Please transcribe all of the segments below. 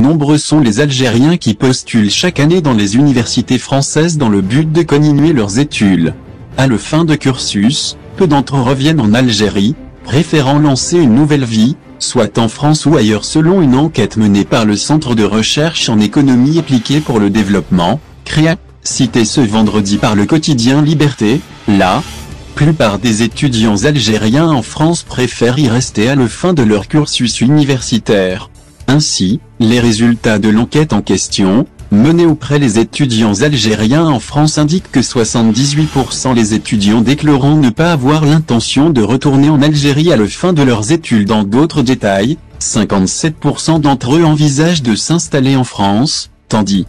nombreux sont les Algériens qui postulent chaque année dans les universités françaises dans le but de continuer leurs études. À la fin de cursus, peu d'entre eux reviennent en Algérie, préférant lancer une nouvelle vie, soit en France ou ailleurs selon une enquête menée par le Centre de recherche en économie appliquée pour le développement, CREA, citée ce vendredi par le quotidien Liberté. La plupart des étudiants algériens en France préfèrent y rester à la fin de leur cursus universitaire. Ainsi, les résultats de l'enquête en question, menée auprès des étudiants algériens en France indiquent que 78% des étudiants déclarant ne pas avoir l'intention de retourner en Algérie à la fin de leurs études. Dans d'autres détails, 57% d'entre eux envisagent de s'installer en France, tandis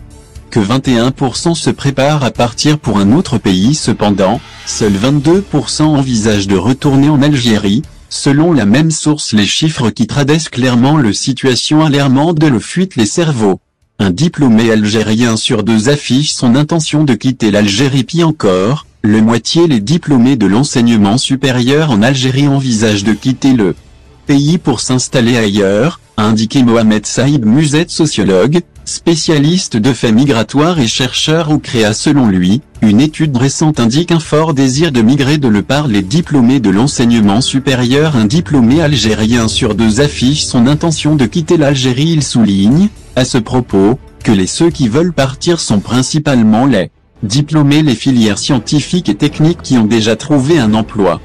que 21% se préparent à partir pour un autre pays. Cependant, seuls 22% envisagent de retourner en Algérie, selon la même source. Les chiffres qui traduisent clairement la situation alarmante de la fuite les cerveaux. Un diplômé algérien sur 2 affiche son intention de quitter l'Algérie. Pis encore, la moitié des diplômés de l'enseignement supérieur en Algérie envisagent de quitter le pays pour s'installer ailleurs, a indiqué Mohamed Saïb Muzet, sociologue, spécialiste de faits migratoires et chercheur au CREA. Selon lui, une étude récente indique un fort désir de migrer de la part des diplômés de l'enseignement supérieur. Un diplômé algérien sur 2 affiche son intention de quitter l'Algérie. Il souligne, à ce propos, que ceux qui veulent partir sont principalement les diplômés les filières scientifiques et techniques qui ont déjà trouvé un emploi.